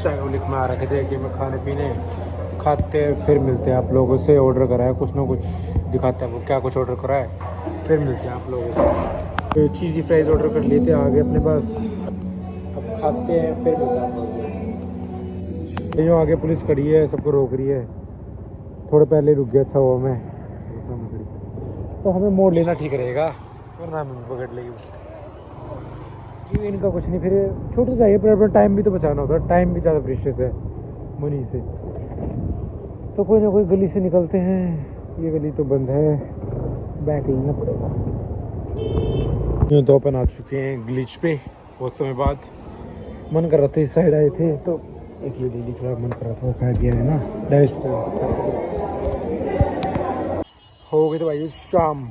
Time लिख में आ रखे थे कि मैं खाने पीने खाते फिर मिलते हैं आप लोगों से। ऑर्डर करा है कुछ ना कुछ, दिखाते हैं वो क्या कुछ ऑर्डर करा है, फिर मिलते हैं आप लोगों को। तो चीज़ी फ्राइज़ ऑर्डर कर लिए थे, आगे अपने पास, अब खाते हैं फिर मिलते हैं आप लोगों से। यूँ आगे पुलिस खड़ी है, सबको रोक रही है। थोड़े पहले रुक गया था वो मैं, तो हमें मोड़ लेना ठीक रहेगा वरना हमें पकड़ लेगी क्योंकि इनका कुछ नहीं। फिर छूट तो जाइए पर अपना टाइम भी तो बचाना होता है, टाइम भी ज़्यादा प्रीशियस है मनी से। तो कोई ना कोई गली से निकलते हैं, ये गली तो बंद है, बैक लेना पड़ेगा। यूँ तो अपन आ चुके हैं ग्लिच पे बहुत समय बाद। मन कर रहा था इस साइड आए थे तो एक ये डेली थोड़ा मन कर रहा था, वो खा गया है ना डाइजेस्ट हो गई। तो भाई शाम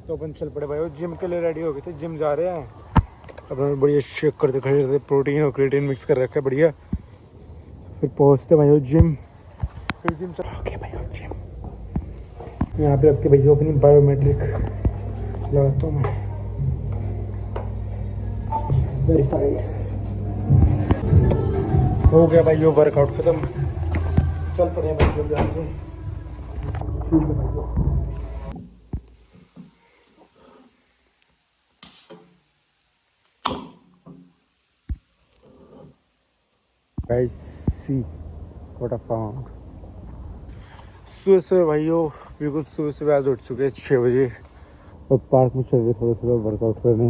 तो अपन चल पड़े भाई, जिम के लिए रेडी हो गए थे, जिम जा रहे हैं। अपना बढ़िया शेक करते खड़े रहते, प्रोटीन और क्रिएटिन मिक्स कर रखा है बढ़िया। फिर पहुँचते भाई जिम, फिर जिम चल ओके भाई जिम। यहाँ पे रखते भैया अपनी बायोमेट्रिक लगाता हूँ मैं, वेरीफाइड हो गया भाई। वर्कआउट खत्म, चल पड़े भाई यहाँ से। ठीक है भाई। Guys, see what I found. सुबह सुबह भाइयों, बिल्कुल सुबह सुबह आज उठ चुके हैं 6 बजे और पार्क में चल रहे थोड़ा थोड़ा वर्कआउट करने।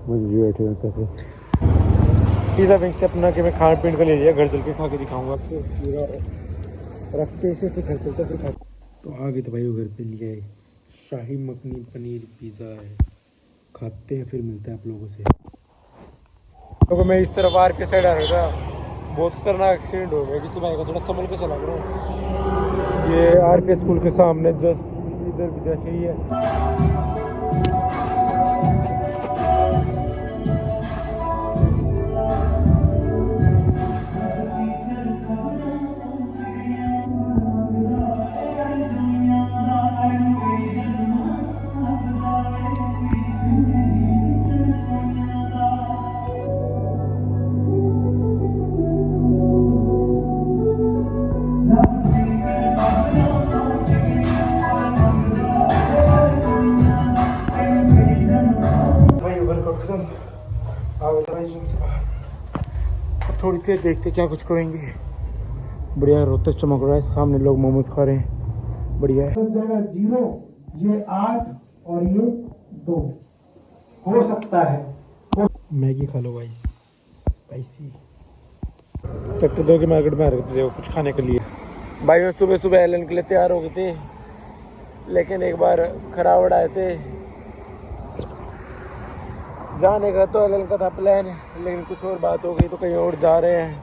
मुझे बैठे हुए थे पिज़्ज़ा विंग से अपना कि मैं खान पीन का ले लिया, घर चल के खा के दिखाऊंगा आपको पूरा। रखते से फिर घर चलते फिर खा। तो आगे तो भाई घर पे लिया है शाही मखनी पनीर पिज़्ज़ा है, खाते हैं फिर मिलते हैं आप लोगों से। तो मैं इस तरफ आर के साइड आ रहा था, बहुत खतरनाक एक्सीडेंट हो गया किसी भाई का, थोड़ा संभल के चला करो। ये आर के स्कूल के सामने जस्ट इधर भी जैसे ही है। अब थोड़ी देर देखते क्या कुछ करेंगे। बढ़िया रोहतक चमक रहा है, सामने लोग मोमोज खा रहे हैं, बढ़िया है। जगह 0 ये 8 और ये 2 हो सकता है। मैगी खा लो भाई स्पाइसी। सेक्टर 2 की मार्केट में आ रहे थे कुछ खाने के लिए। भाई सुबह सुबह एलन के लिए तैयार हो गए थे, लेकिन एक बार खरावड़ आए थे जाने का, तो एलन का था प्लान, लेकिन कुछ और बात हो गई तो कहीं और जा रहे हैं।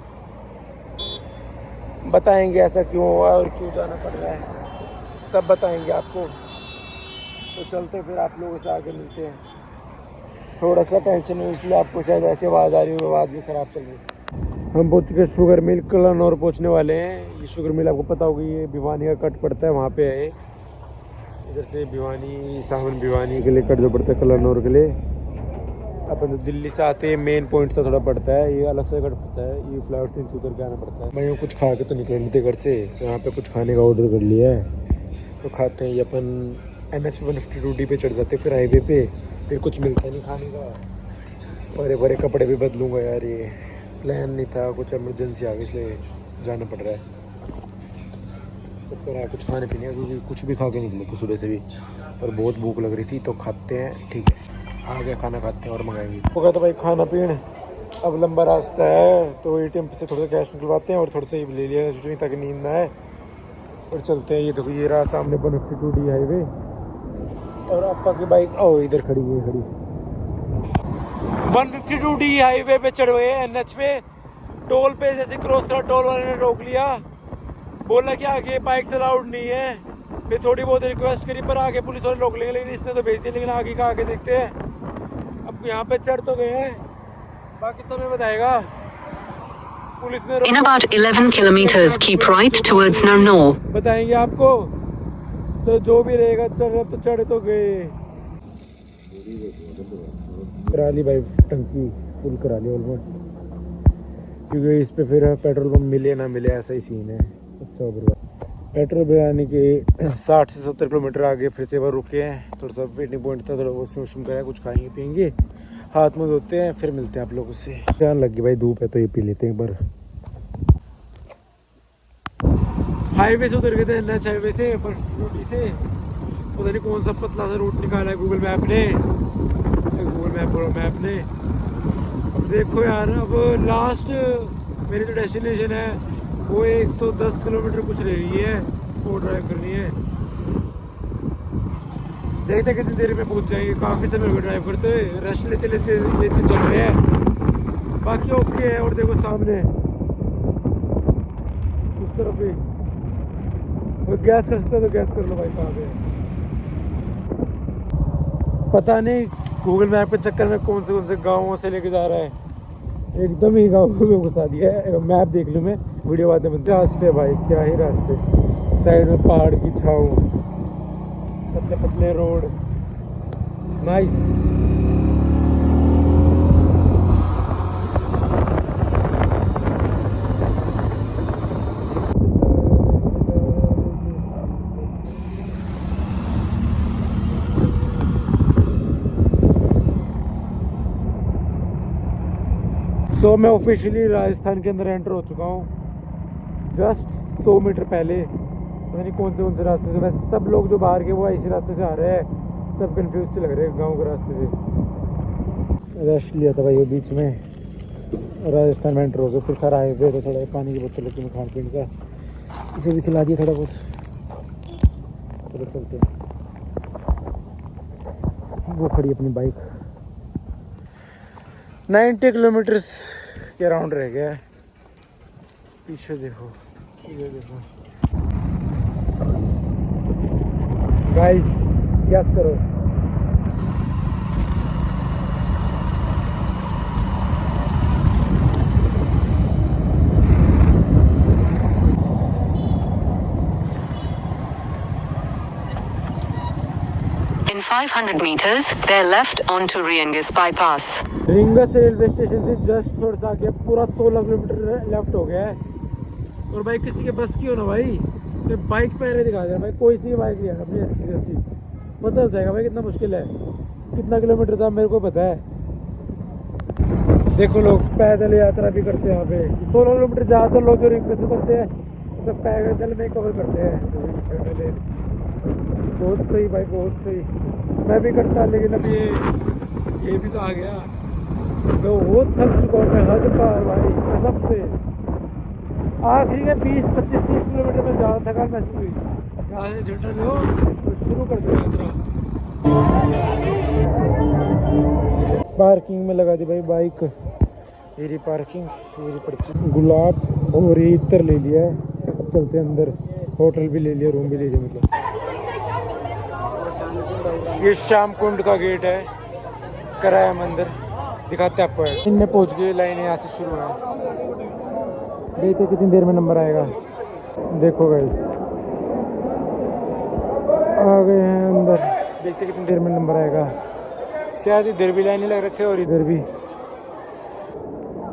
बताएंगे ऐसा क्यों हुआ और क्यों जाना पड़ रहा है, सब बताएंगे आपको। तो चलते फिर आप लोगों से आगे मिलते हैं। थोड़ा सा टेंशन हुई इसलिए आपको शायद ऐसी आवाज़ आ रही हो, आवाज़ भी ख़राब चल रही। हम पहुँच चुके शुगर मिल कलानौर पहुँचने वाले हैं। ये शुगर मिल आपको पता होगी, ये भिवानी का कट पड़ता है, वहाँ पे है। इधर से भिवानी सावन भिवानी के लिए कट जो पड़ता है कलानौर के लिए। अपन तो दिल्ली से आते हैं, मेन पॉइंट से थोड़ा पड़ता है, ये अलग से कट पड़ता है, ये फ्लावर 3 से उतर के आना पड़ता है। मैं यूँ कुछ खा के तो निकल थे घर से, तो यहाँ पे कुछ खाने का ऑर्डर कर लिया है तो खाते हैं। ये अपन NH 152D पे चढ़ जाते, फिर हाईवे पे, फिर कुछ मिलता नहीं खाने का। बड़े बड़े कपड़े भी बदलूँगा यार, ये प्लान नहीं था, कुछ एमरजेंसी आ गई इसलिए जाना पड़ रहा है। तो फिर कुछ खाने पीने क्योंकि कुछ भी खा के निकले थे सुबह से भी, पर बहुत भूख लग रही थी तो खाते हैं। ठीक है आ गया, खाना खाते हैं और मंगाएंगे। हो गया तो भाई खाना पीने, अब लंबा रास्ता है तो ATM से थोड़ा सा कैश निकलवाते हैं और थोड़ा सा ये ले लिया है ताकि नींद ना आए, और चलते हैं। ये देखो ये रहा सामने 152D हाईवे, और आपका की बाइक ओ इधर खड़ी है, खड़ी 152D हाईवे पे चढ़ गए NH पे। टोल पे जैसे क्रॉस करा, टोल वाले ने रोक लिया, बोला कि आगे बाइक अलाउड नहीं है। फिर थोड़ी बहुत रिक्वेस्ट करी पर आगे पुलिस वाले रोक लेंगे, लेकिन इसने तो भेज दिया। लेकिन आगे का आगे देखते हैं। अब यहाँ पे चढ़ तो गए हैं, बाकी समय बताएगा। पुलिस ने In about 11 kilometers, keep right towards Narnaul. बताएंगे आपको। तो जो भी रहेगा चढ़ तो गए। करा ली भाई, टंकी फुल करा ली ऑलमोस्ट। क्योंकि इस पे फिर पेट्रोल पंप मिले ना मिले ऐसा ही सीन है। पेट्रोल भराने के 60 से 70 किलोमीटर आगे फिर से वह रुके हैं, थोड़ा सा वेटिंग पॉइंट था, थोड़ा वॉशरूम करा, कुछ खाएंगे पियेंगे, हाथ मुँह धोते हैं, फिर मिलते हैं आप लोगों से। ध्यान लगी भाई, धूप है तो ये पी लेते हैं एक बार। हाईवे से उतर गए थे, NH हाईवे से, रोटी से, पता नहीं कौन सा पतला सा रूट निकाला है गूगल मैप ने। अब देखो यार, अब लास्ट मेरी जो डेस्टिनेशन है वो 110 किलोमीटर कुछ रह गई है, वो ड्राइव करनी है। देखते कितनी देर में पहुंच जाएंगे, काफ़ी समय हो गया ड्राइव करते हुए, रेस्ट लेते लेते लेते चल रहे हैं, बाकी ओके है। और देखो सामने उस तरफ भी गैस कर सकते हो तो गैस कर लो भाई, कहाँ पे पता नहीं गूगल मैप के चक्कर में कौन से गाँवों से लेके जा रहा है, एकदम ही गाँव में घुसा दिया है। मैप देख लूँ मैं, वीडियो बाद में। रास्ते भाई क्या ही रास्ते, साइड में पहाड़ की छाव, पतले पतले रोड, नाइस। सो मैं ऑफिशियली राजस्थान के अंदर एंटर हो चुका हूँ जस्ट 100 मीटर पहले। पता नहीं कौन से रास्ते से, वैसे सब लोग जो बाहर के वो इसी रास्ते से आ रहे हैं, सब कंफ्यूज से लग रहे हैं गांव के रास्ते से। रेस्ट लिया था भाई वो बीच में, राजस्थान में एंटर हो गए, फिर सारा हाईवे तो थोड़ा पानी की बोतल लेके खान पीने का, इसे भी खिला दिया थोड़ा बहुत। चलो चलते हैं, वो खड़ी अपनी बाइक। 90 किलोमीटर्स के अराउंड रह गया है। पीछे देखो, ये देखो गाइस, गैस करो। In 500 meters, bear left onto Riengis bypass. Rings railway station से जस्ट थोड़ा सा आगे पूरा 16 किलोमीटर लेफ्ट हो गया है। और भाई किसी के बस की हो ना भाई तो बाइक पहले दिखा दे भाई, कोई सी बाइक नहीं है अपनी अच्छी से अच्छी, पता चल जाएगा भाई कितना मुश्किल है। कितना किलोमीटर था मेरे को पता है। देखो लोग पैदल यात्रा भी करते हैं यहाँ पे, 16 किलोमीटर ज़्यादातर लोग जो रिंगस से करते हैं सब पैदल में कवर करते हैं। बहुत सही भाई, बहुत सही, मैं भी करता, लेकिन अब ये भी तो आ गया। तो वो थक चुका हूँ मैं, हद पार भाई कसम से। आखिरी में 20-25-30 किलोमीटर में ज़्यादा थकान महसूस हुई। यहाँ से झंडा लो तो शुरू कर दो यात्रा। पार्किंग में लगा दी भाई बाइक, मेरी पार्किंग, मेरी पर्ची। गुलाब और इत्र ले लिया है, अब चलते हैं अंदर। होटल भी ले लिया, रूम भी ले लिया, मतलब ये श्याम कुंड का गेट है, कराया मंदिर दिखाते हैं आपको। इनमें पहुंच गए, लाइन यहाँ से शुरू है। देखते कितनी देर में नंबर आएगा। देखो गाइस आ गए हैं अंदर, देखते कितनी देर में नंबर आएगा। शायद इधर भी लाइन लग रखे और इधर भी।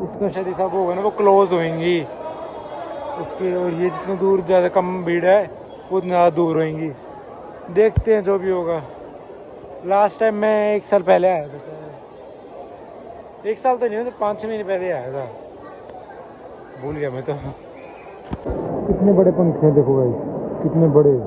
इसका शायद हिसाब होगा ना, वो क्लोज होएंगी उसके, और ये जितना दूर ज़्यादा कम भीड़ है उतना ज़्यादा दूर होएंगी। देखते हैं जो भी होगा। लास्ट टाइम मैं 1 साल पहले आया था, 1 साल तो नहीं, तो 5-6 महीने पहले आया था, भूल गया मैं तो। कितने बड़े पंखे हैं देखो भाई, कितने बड़े।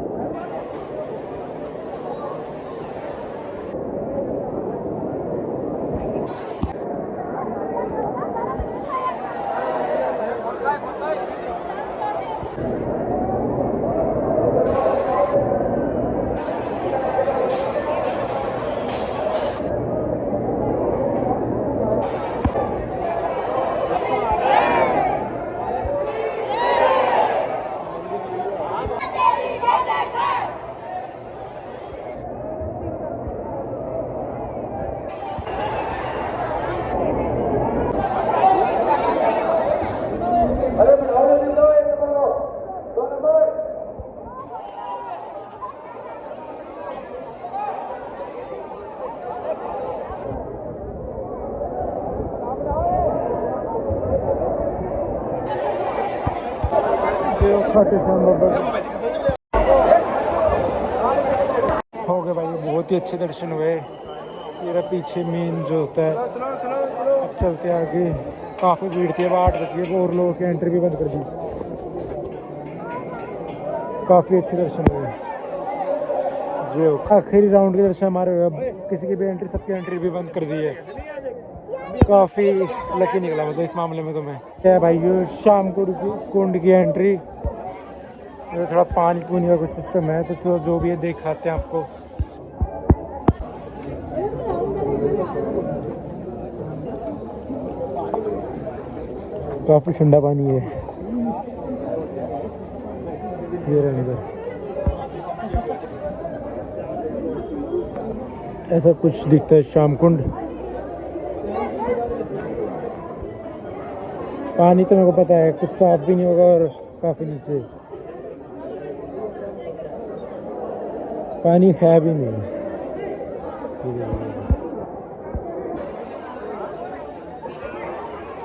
पहुँचे हो खाटू श्याम बाबा। हो गए भाई, बहुत ही अच्छे दर्शन हुए। मेरा पीछे मेन जो होता है, अब चलते आगे। काफ़ी भीड़ थी, अब 8 बज गए और लोगों की एंट्री भी बंद कर दी। काफ़ी अच्छे दर्शन हुए जो आखिरी राउंड के दर्शन हमारे हुए। अब किसी की भी एंट्री, सबकी एंट्री भी बंद कर दी है। काफ़ी लकी निकला मतलब इस मामले में तो मैं। क्या भाई ये शाम को कुंड की एंट्री, थोड़ा पानी पूनी का कुछ सिस्टम है तो जो भी है दिखाते हैं आपको। काफ़ी ठंडा पानी है ये रहा इधर। ऐसा कुछ दिखता है शाम कुंड। पानी तो मेरे को पता है कुछ साफ भी नहीं होगा और काफ़ी नीचे पानी है भी नहीं।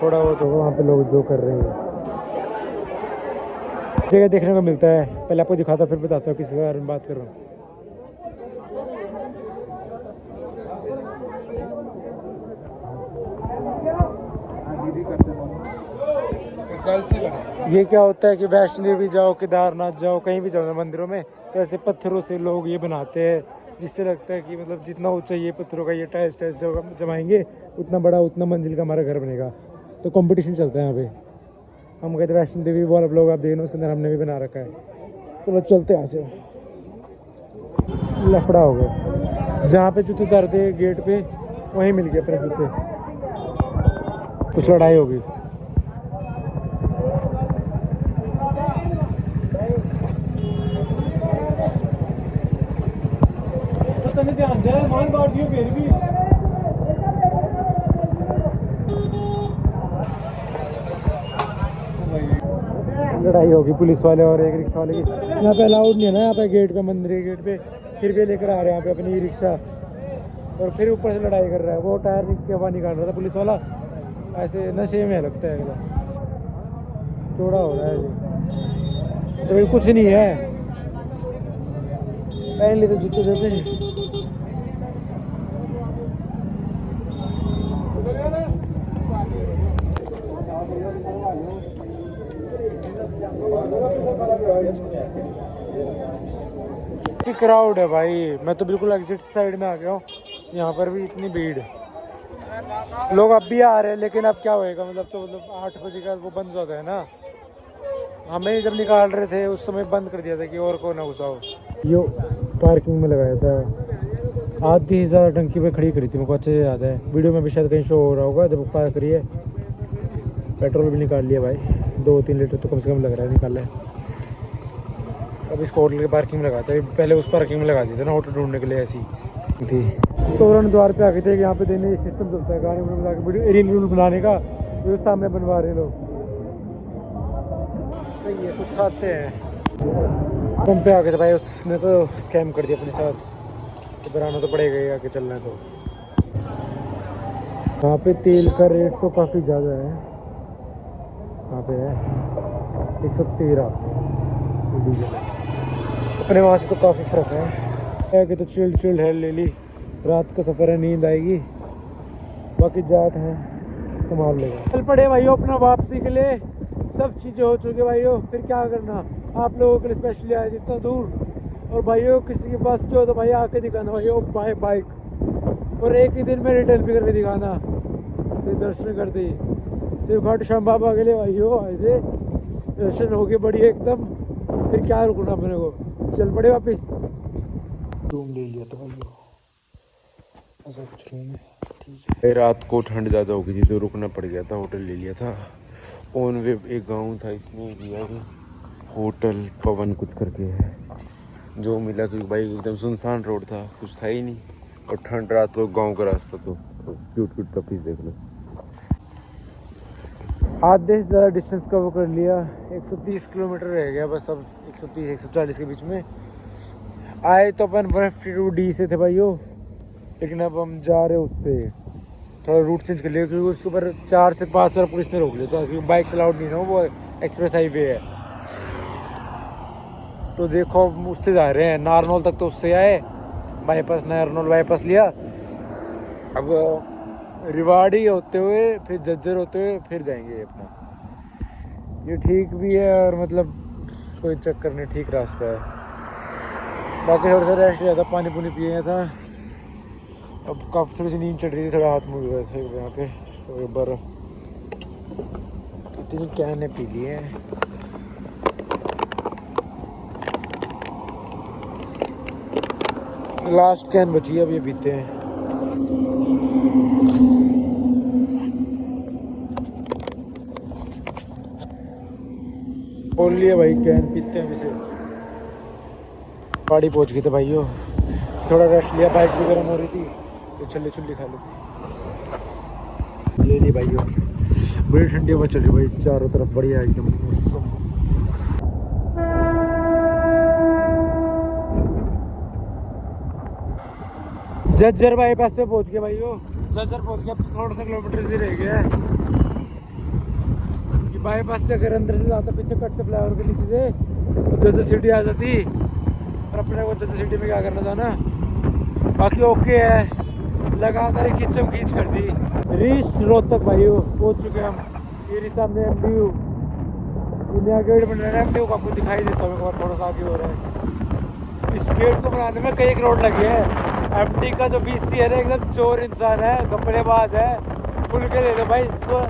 थोड़ा बहुत होगा वहाँ पे लोग जो कर रहे हैं। जगह देखने को मिलता है, पहले आपको दिखाता फिर बताता हूँ किसी के बारे में बात कर रहा हूँ। ये क्या होता है कि वैष्णो देवी जाओ, केदारनाथ जाओ, कहीं भी जाओ मंदिरों में, तो ऐसे पत्थरों से लोग ये बनाते हैं जिससे लगता है कि मतलब जितना ऊंचा ये पत्थरों का ये टाइल्स जमाएंगे उतना बड़ा, उतना मंजिल का हमारा घर बनेगा। तो कंपटीशन चलता है यहाँ पे। हम कहते वैष्णो देवी वाला ब्लॉग आप देखना, उसके अंदर हमने भी बना रखा है। चलो चलते यहाँ से। लफड़ा हो गया, जहाँ पे जूते उतारते गेट पे वहीं मिल गया अपने जूते। कुछ लड़ाई हो गई। ध्यान दे मान बांट दियो फिर भी। लड़ाई होगी पुलिस वाले और एक रिक्शा वाले की। यहाँ पे अलाउड नहीं है ना, यहाँ पे गेट पे, मंदिर के गेट पे फिर भी लेकर आ रहे हैं यहाँ पे अपनी ई रिक्शा, और फिर ऊपर से लड़ाई कर रहा है। वो टायर की हवा निकाल रहा था पुलिस वाला, ऐसे नशे में लगता है अगला। थोड़ा हो रहा है ये तो कुछ नहीं है, पहन लिए तो जूते देते हैं। क्राउड है भाई, मैं तो बिल्कुल एग्जिट साइड में आ गया हूँ। यहाँ पर भी इतनी भीड़, लोग अब भी आ रहे हैं, लेकिन अब क्या होएगा मतलब, तो मतलब 8 बजे का वो बंद होता है ना। हमें जब निकाल रहे थे उस समय बंद कर दिया था कि और को ना घुसाओ। यो पार्किंग में लगाया था, आधी ज़्यादा टंकी पे खड़ी करी थी, मेरे को अच्छे से याद है। वीडियो में भी शायद कहीं शो हो रहा होगा जब पार्क करिए। पेट्रोल भी निकाल लिया भाई, 2-3 लीटर तो कम से कम लग रहा है निकाला है। अब इसको होटल की पार्किंग में लगाते हैं, पहले उस पार्किंग में लगा दिए थे ना होटल ढूंढने के लिए ऐसी थी। तो उन्होंने द्वार पे आके थे कि यहाँ पे देने सिस्टम चलता है गाड़ी बना के रील रूल बनाने का, तो सामने बनवा रहे लोग। सही है, कुछ खाते हैं। हम पे आ गए थे भाई, उसने तो स्कैम कर दिया अपने साथ, तो बनाना तो पड़ेगा ही, आगे चलना है तो। यहाँ पे तेल का रेट तो काफ़ी ज़्यादा है। यहाँ पे है 113 डीजल, अपने वहाँ से तो काफ़ी फ़र्क है। कि तो चिल्ड है, ले ली। रात का सफ़र है, नींद आएगी, बाकी जाट है संभाल लेगा। चल पड़े भाइयों अपना वापसी के लिए, सब चीज़ें हो चुकी भाइयों, फिर क्या करना। आप लोगों के लिए स्पेशली आए इतना दूर, और भाइयों किसी के पास जो तो भाई आके दिखाना भाइयों बाय बाइक, और एक ही दिन में रिटर्न भी करके दिखाना। फिर दर्शन कर दी, फिर घाट श्याम बाबा के लिए भाइयों आए थे, दर्शन हो गए बढ़िया एकदम। फिर क्या रुकना अपने को, चल पड़े वापस। रूम ले लिया था भाइयों, ऐसा कुछ रूम है, ठीक है। रात को ठंड ज़्यादा हो गई थी तो रुकना पड़ गया था, होटल ले लिया था। ऑन वे एक गांव था, इसमें किया होटल पवन कुछ करके है, जो मिला क्योंकि भाई एकदम सुनसान रोड था, कुछ था ही नहीं, और ठंड रात को गांव का रास्ता, तो क्यूट क्यूट पपीज देख लो। आधे से ज़्यादा डिस्टेंस कवर कर लिया, 130 किलोमीटर रह गया बस अब, 130-140 के बीच में। आए तो अपन 152D से थे भाइयों, लेकिन अब हम जा रहे उससे, थोड़ा रूट चेंज कर लिया क्योंकि उसके ऊपर 4 से 5 बार पुलिस ने रोक लिया था, क्योंकि बाइक अलाउड नहीं ना, वो एक्सप्रेस हाईवे है। तो देखो उससे जा रहे हैं नारनौल तक, तो उससे आए बाईपास, नारनौल बाईपास लिया। अब रिवाड़ी होते हुए फिर झज्जर होते हुए फिर जाएंगे अपना। ये ठीक भी है और मतलब कोई चक्कर नहीं, ठीक रास्ता है। बाकी थोड़ा सा रेस्ट लिया था, पानी पुनी पिए था। अब काफ़ी थोड़ी सी नींद चढ़ रही थी, थोड़ा हाथ मुड़ गए थे यहाँ पे। तो एक बार कितनी कैन पी ली है। लास्ट कैन बची है, अब ये पीते हैं। बोल लिया भाई, कैन पीते हैं इसे। गाड़ी पहुंच गई थे भाइयों, थोड़ा रेस्ट लिया, बाइक भी गर्म हो रही थी तो छल्ली छुल्ली खा लेती ले ली भाइयों। बड़ी ठंडी हवा चल रही भाई, चारों तरफ बढ़िया एकदम मौसम। झज्जर बाईपास पे पहुंच गए भाइयों, झज्जर पहुंच गया। थोड़ा सा किलोमीटर से रह गया है। ये बाईपास से अगर अंदर से जाता पीछे कट से फ्लाईओवर के नीचे से तो झज्जर सिटी आ जाती, और अपने को झज्जर सिटी में क्या करना था ना। बाकी ओके है, लगातार खींचम खींच कर दी। रीच रोहतक भाइयों पहुंच चुके हम। ये सामने MDU इंडिया गेट बन रहा है। MDU को आपको दिखाई देता है, थोड़ा सा आगे हो रहा है। इस गेट को बनाने में कई करोड़ लगे हैं। MD का जो VC है ना, एकदम चोर इंसान है, घपलेबाज है। खुल के ले लो भाई,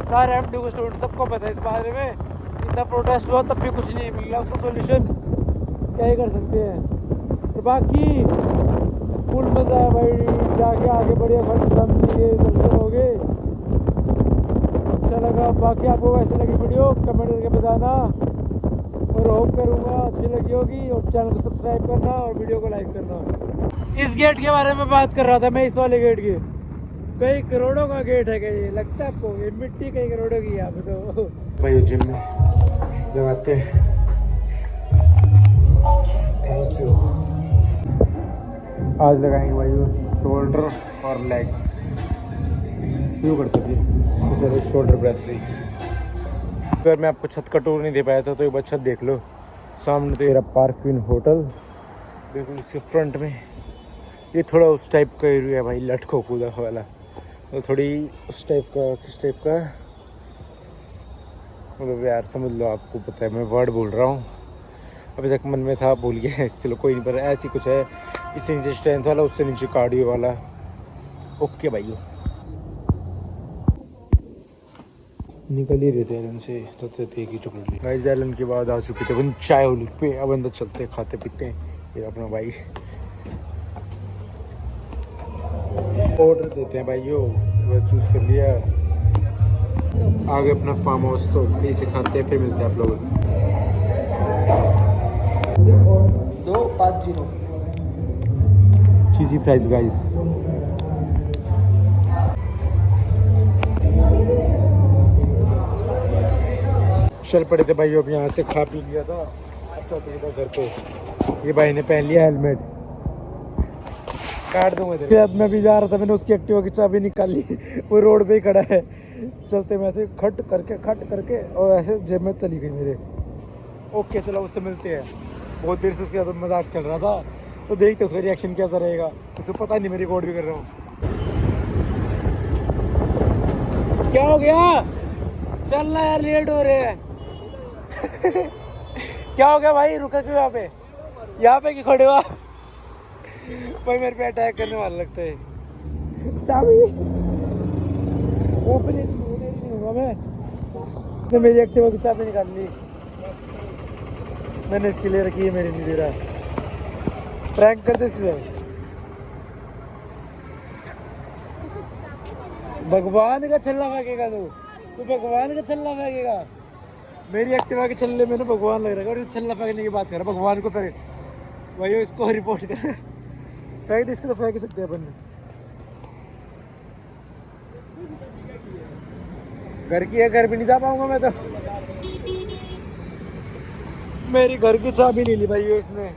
सारे MD को स्टूडेंट सबको पता है इस बारे में। इतना प्रोटेस्ट हुआ तब भी कुछ नहीं मिल रहा, उसका सोल्यूशन क्या ही कर सकते हैं। तो बाकी फुल मजा है भाई, जाके आगे बढ़िया खंड शाम जी के दर्शन हो गए, अच्छा लगा। बाकी आपको कैसे लगी वीडियो कमेंट करके बताना, और होप करूँगा अच्छी लगी होगी। और चैनल को सब्सक्राइब करना और वीडियो को लाइक करना। इस गेट के बारे में बात कर रहा था मैं, इस वाले गेट की। कई करोड़ों का गेट है क्या ये, लगता है आपको? ये मिट्टी कई करोड़ों की है यहाँ पे। तो भाई जिम में लगाते हैं। Thank you. आज लगाएंगे भाई शोल्डर और लेग्स। शुरू करते फिर शोल्डर प्रेस से। अगर मैं आपको छत का टूर नहीं दे पाया था तो एक बार छत देख लो। सामने तो मेरा पार्कविन होटल, बिल्कुल उसके फ्रंट में। ये थोड़ा उस टाइप का एरिया है भाई, लटको कूदा वाला। तो थोड़ी उस टाइप का, किस टाइप का मतलब यार समझ लो, आपको पता है मैं वर्ड बोल रहा हूँ। अभी तक मन में था, भूल गया। चलो कोई नहीं, पर ऐसी कुछ है। इससे नीचे स्ट्रेंथ वाला, उससे नीचे कार्डियो वाला। ओके भाइयों, निकल ही रहते हैं इनसे सत्य की चॉकलेट। गाइस आइलैंड के बाद आ चुके थे अपन चाय होली पे। अब अंदर चलते खाते पीते हैं। ये अपना भाई ऑर्डर देते हैं भाइयों, वो चूज कर लिया। आगे अपना फार्म हाउस, तो यहीं से खाते हैं, फिर मिलते हैं आप लोगों से। 250 चीज़ी फ्राइज गाइस। चल पड़े थे भाई, अब यहाँ से खा पी लिया था। अब चलते हैं घर पे। ये भाई ने पहन लिया हेलमेट, काट दूंगा तेरे। अब मैं भी जा रहा था, मैंने उसकी एक्टिवा की चाबी निकाली, वो रोड पे ही खड़ा है। चलते मैं ऐसे खट करके और ऐसे जेब में चली गई मेरे। ओके चलो उससे मिलते हैं। बहुत देर से उसके साथ मजाक चल रहा था, तो देखते उसका रिएक्शन कैसा रहेगा। उसे पता नहीं मैं रिकॉर्ड भी कर रहा हूँ। क्या हो गया? चलना यार, लेट हो रहे हैं। क्या हो गया भाई, रुका क्यों यहाँ पे? यहाँ पे क्यों खड़े हो भाई? मेरे पे अटैक करने वाला लगता है। चाबी ओपन नहीं होगा। मैं मेरी एक्टिवा की चाबी निकाल ली, मैंने इसके लिए रखी है, मेरी नहीं दे रहा। प्रैंक कर दे इससे। भगवान का छल्ला फेंकेगा तू भगवान का छल्ला फेंकेगा। मेरी एक्टिवा के छल्ले में ना भगवान लग रहा है, और छल्ला फेंकने की बात कर रहा। भगवान को फेंक भाई, इसको रिपोर्ट कर। फेंक दे इसको, तो फेंक सकते हैं अपन। घर की है, घर भी नहीं जा पाऊंगा मैं तो। मेरी घर की चाबी नहीं ली भाई इसने,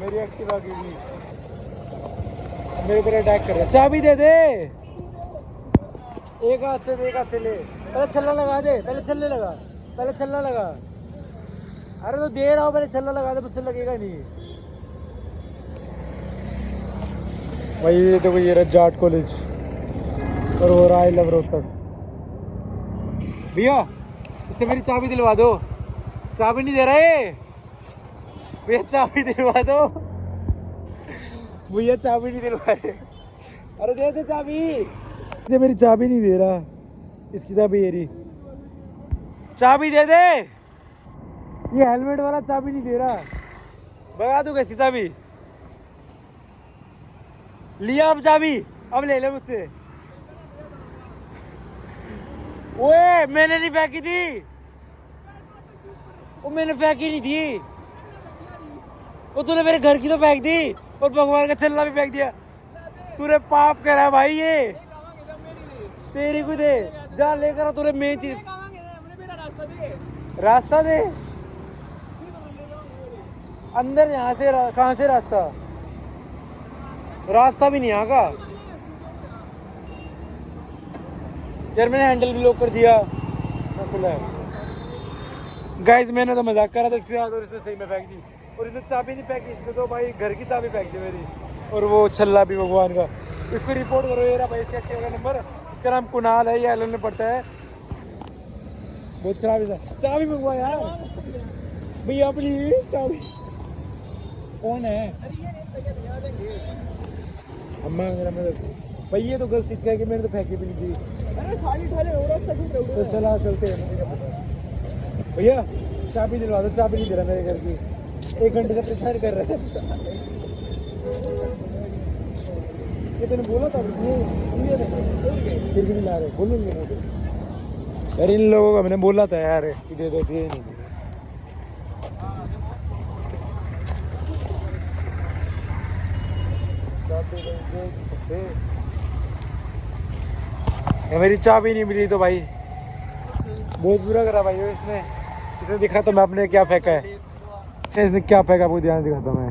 मेरी एक्टिवा की भी। मेरे ऊपर अटैक कर रहा है। चाबी दे दे, एक हाथ से ले। पहले छल्ला लगा दे, पहले छल्ला लगा। अरे तो दे रहा हूँ, मैंने छल्ला लगा दे, मुझसे लगेगा नहीं। भाई ये देखो, ये रहा जाट कॉलेज और वो रहा आई लव रोहतक। भैया इससे मेरी चाबी दिलवा दो। चाबी नहीं दे रहे भैया, चाबी दिलवा दो भैया, चाबी नहीं दिलवा रहे। अरे दे दे चाबी। ये मेरी चाबी नहीं दे रहा, इसकी चाबी ये रही, चाबी दे दे। ये हेलमेट वाला चाबी नहीं दे रहा, भगा दूंगा इसकी चाबी। लिया अब चाबी, अब ले ले मुझसे। ओए मैंने नहीं फेंकी थी, वो मैंने फेंकी नहीं थी, वो तूने मेरे घर की तो फेंक दी और भगवान का छल्ला भी फेंक दिया। तूने पाप करा है भाई, ये तेरी को दे, जा लेकर आ, तूने मेन चीज। रास्ता दे अंदर, यहाँ से कहाँ से रास्ता? रास्ता भी नहीं यहाँ का यार, मैंने हैंडल भी लॉक कर दिया, खुला है। गाइस मैंने तो मजाक करा था इसके साथ और इसने सही में फेंक दी, और इसने चाबी नहीं फेंकी, इसने तो भाई घर की चाबी फेंक दी मेरी, और वो छल्ला भी भगवान का। इसको रिपोर्ट करो ये रहा भाई, इसका एक्टिवा का नंबर, इसका नाम कुणाल है, ये एलन में पड़ता है, बहुत खराब है। चाबी मंगवा यार भैया प्लीज, चाबी। कौन है? अम्मा मेरा भाई, ये तो गलत चीज कह के मैंने तो फेंकी भी नहीं थी। अरे साड़ी ढाले हो रहा, तो चला चलते हैं, मुझे क्या पता। भैया चाबी दिलवा दो, चाबी नहीं दे रहा मेरे घर की, 1 घंटे से परेशान कर रहे हैं। ये तूने बोला था फिर भी नहीं ला रहे, बोलूंगे ना यार इन लोगों का, मैंने बोला था यार कि दे दो, ये नहीं दे। मेरी चाबी नहीं मिली तो भाई बहुत बुरा करा भाई इसने। इसने दिखा तो मैं अपने क्या फेंका है, इसने क्या फेंका वो ध्यान दिखाता मैं।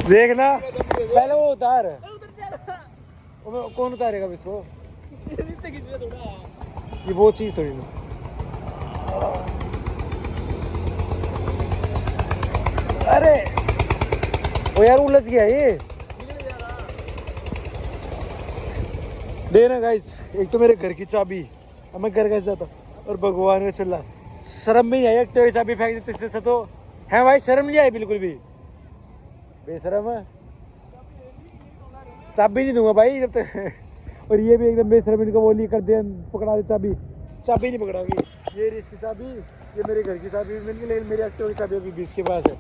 देखना पहले वो उतार, कौन उतारेगा इसको? ये वो चीज थोड़ी ना। अरे वो यार उलझ गया ये, देना गाइस। एक तो मेरे घर की चाबी, अब मैं घर कैसे जाता, और भगवान का छल्ला। शर्म में नहीं आई, एक तो चाबी फेंक दी, इससे तो है भाई, शर्म नहीं आई बिल्कुल भी, बेशरम है। चाबी नहीं दूंगा भाई जब तक। और ये भी एकदम बेशरम, इनको बोली कर दे, पकड़ा दे चाबी, चाबी नहीं पकड़ाऊंगी। ये इसकी चाबी, ये मेरे घर की चाबी मिल गई, लेकिन मेरी एक्टिवा की चाबी अभी 20 के पास है।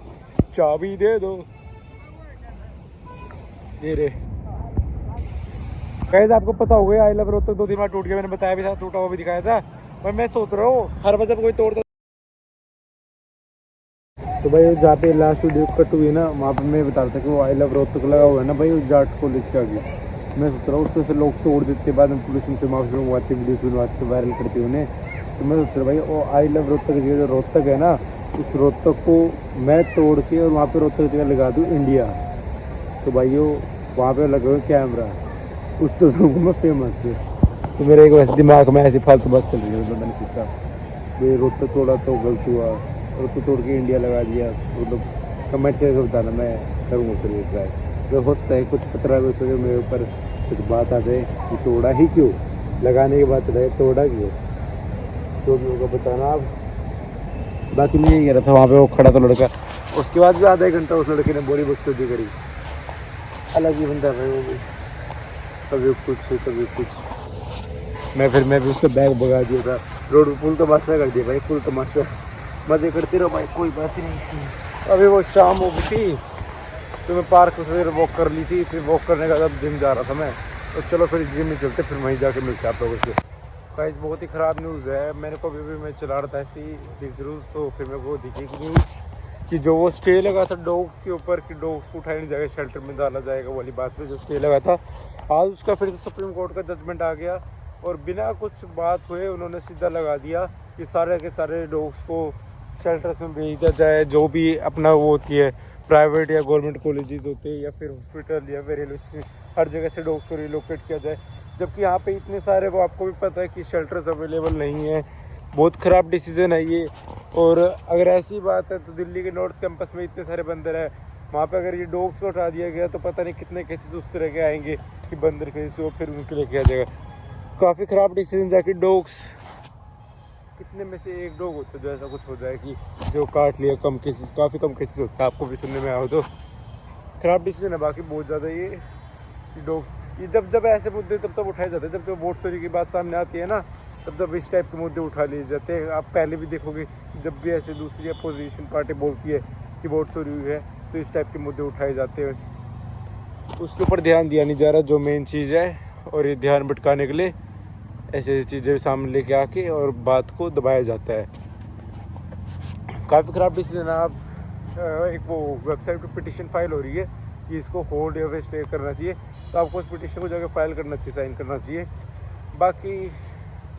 चाबी दे दो, ये रे। गाइस आपको पता हो गया आई लव रोहतक 2 दिन बाद टूट गया, मैंने बताया भी था, टूटा हुआ भी दिखाया था। पर मैं सोच रहा हूँ हर बार जब कोई तोड़ता, तो भाई जहाँ पे लास्ट वीडियो कट हुई ना, वहाँ पे मैं बता रहा था कि वो आई लव रोहतक लगा हुआ है ना भाई, जाट कॉलेज के आगे। मैं सोच रहा हूँ उसमें से लोग तोड़ देते, बाद में पुलिस उनसे माफी मंगवाते, वीडियो बनवाते, वायरल करते उन्हें। तो मैं सोच रहा भाई वो आई लव रोहतक जो रोहतक है ना, उस रोहतक को मैं तोड़ के और वहाँ पे रोहतक जगह लगा दूँ इंडिया। तो भाई वो वहाँ पे लगा हुआ कैमरा, उससे मैं फेमस है। तो मेरे एक वैसे दिमाग में ऐसी फालतू बात चल रही है, मतलब मैंने सोचा भाई रोहतक तोड़ा तो गलत हुआ, रोहतक तोड़ के इंडिया लगा दिया। मतलब कमेंट करके बताना, मैं करूँगा फिर ये ट्राई। तो होता है कुछ 15 वर्षों में मेरे ऊपर कुछ बात आ जाए कि तोड़ा ही क्यों, लगाने की बात रहे तोड़ा क्यों, जो भी होगा बताना आप। बाकी मैं ये कह रहा था, वहाँ पे वो खड़ा था लड़का, उसके बाद भी आधा 1 घंटा उस लड़के ने बोली बकचोदी करी। अलग ही बंदा है वो भी, कभी कुछ। मैं भी उसका बैग भगा दिया था, रोड पर फुल तमाशा कर दिया भाई, फुल तमाशा। मज़े करते रहो भाई, कोई बात ही नहीं इसमें। अभी वो शाम हो गई थी तो मैं पार्क से वॉक कर ली थी, फिर वॉक करने के बाद जिम जा रहा था मैं, तो चलो फिर जिम में चलते, फिर वहीं जाके मिलते आप लोगों से। गाइस बहुत ही ख़राब न्यूज़ है, मैंने को अभी मैं चला रहा था ऐसी दिलचरूज, तो फिर मेरे को दिखी कि न्यूज़ कि जो वो स्टे लगा था डॉग्स के ऊपर, कि डॉग्स को उठाया नहीं जाएगा, शेल्टर में डाला जाएगा वाली बात पे जो स्टे लगा था, आज उसका फिर से सुप्रीम कोर्ट का जजमेंट आ गया, और बिना कुछ बात हुए उन्होंने सीधा लगा दिया कि सारे के सारे डॉग्स को शेल्टर्स में भेज दिया जाए, जो भी अपना वो होती है प्राइवेट या गवर्नमेंट कॉलेजेस होते हैं या फिर हॉस्पिटल या फिर रेलवे स्टेशन, हर जगह से डॉग्स को रिलोकेट किया जाए। जबकि यहाँ पे इतने सारे, वो आपको भी पता है कि शेल्टर्स अवेलेबल नहीं है, बहुत ख़राब डिसीज़न है ये। और अगर ऐसी बात है तो दिल्ली के नॉर्थ कैंपस में इतने सारे बंदर हैं, वहाँ पे अगर ये डॉग्स को हटा दिया गया तो पता नहीं कितने केसेस उस तरह के आएंगे कि बंदर केस हो, फिर उनके लिए किया जाएगा। काफ़ी ख़राब डिसीजन जाके डॉग्स कितने में से एक डॉग होता है जो ऐसा कुछ हो जाए कि किसी को काट लिया। कम केसेस, काफ़ी कम केसेस होता है, आपको भी सुनने में आया हो तो ख़राब डिसीजन है। बाकी बहुत ज़्यादा ये डॉग्स, ये जब ऐसे मुद्दे तब उठाए जाते हैं जब वोट चोरी की बात सामने आती है ना, तब इस टाइप के मुद्दे उठा लिए जाते हैं। आप पहले भी देखोगे जब भी ऐसे दूसरी अपोजिशन पार्टी बोलती है कि वोट चोरी हुई है तो इस टाइप के मुद्दे उठाए जाते हैं। उसके ऊपर ध्यान दिया नहीं जा रहा जो मेन चीज़ है, और ये ध्यान भटकाने के लिए ऐसी चीज़ें सामने लेके आके और बात को दबाया जाता है। काफ़ी ख़राब डिसीजन है। आप एक वो वेबसाइट पर पिटिशन फाइल हो रही है कि इसको होल्ड या फिर स्टे करना चाहिए, तो आपको उस पिटिशन को जाकर फाइल करना चाहिए, साइन करना चाहिए। बाकी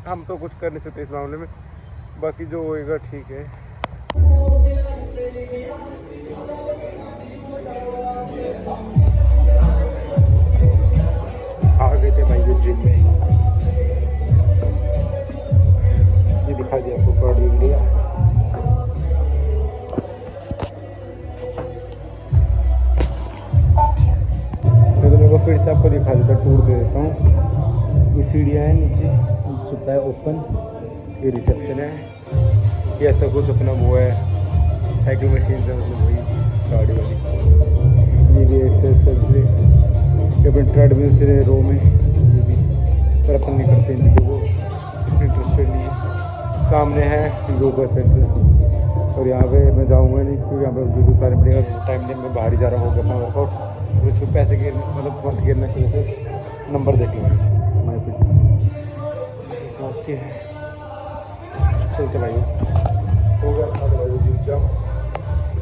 हम तो कुछ कर नहीं सकते इस मामले में, बाकी जो होएगा ठीक है। आ गए थे भाई जो जिम में, ये दिखा दिया आपको, कार्ड दिख रहा है। मैं तो मेरे को फिर से आपको दिखा देता, टूर दे देता हूँ। ये सीढ़ियाँ हैं, नीचे छुपा है ओपन, ये रिसेप्शन है, ये ऐसा कुछ अपना वो है साइकिल मशीन से, मतलब वही गाड़ी वाली। ये भी एक्सरसाइज कर रही है अपन ट्रेडमिल से रो में, ये भी, पर अपन नहीं करते इन चीज़ों को, इंटरेस्टेड नहीं है। सामने है योगा सेंटर, और यहाँ पे मैं जाऊँगा नहीं क्योंकि यहाँ पर वीडियो उतारना पड़ेगा, टाइम नहीं, मैं बाहर ही जा रहा हूँ अपना वर्कआउट, और उसको पैसे गिर मतलब मत गिरने से वैसे नंबर देख लूँगा। ओके चलते भाई, हो गया था भाई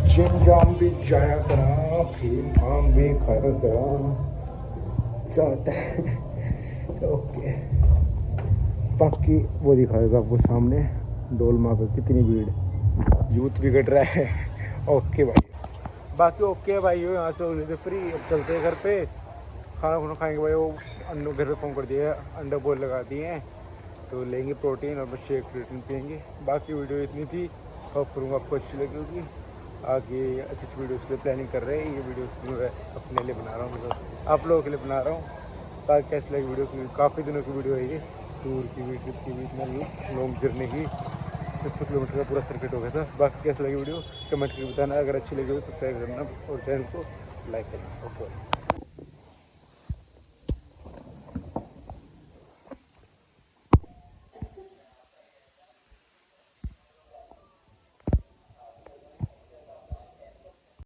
जिम जाम भी जाया करा, फिर आम भी खाया करा, चलते ओके। बाकी वो दिखाएगा आपको सामने डोल माँ पे कितनी भीड़, यूथ भी घट रहा है। ओके भाई, बाकी ओके भाई, हो यहाँ से हो गए फ्री। अब चलते हैं घर पे, खाना खुना खाएंगे भाई। वो अंडों घर पे फ़ोन कर दिया, अंडा बॉल लगा दिए हैं, तो लेंगे प्रोटीन और बस शेक प्रोटीन पियेंगे। बाकी वीडियो इतनी थी, होप करूँगा आपको अच्छी लगी होगी। आगे अच्छी वीडियोस के लिए प्लानिंग कर रहे हैं, ये वीडियोस मैं अपने लिए बना रहा हूँ, मतलब आप लोगों के लिए बना रहा हूँ, ताकि कैसी लगी वीडियो की। काफ़ी दिनों की वीडियो है ये, टूर की भी, ट्रिप की भी, इतना लॉन्ग जर्नी की, 600 किलोमीटर का पूरा सर्किट हो गया था। बाकी कैसी लगी वीडियो कमेंट करके बताना, अगर अच्छी लगी हो सब्सक्राइब करना और चैनल को लाइक करना। ओके।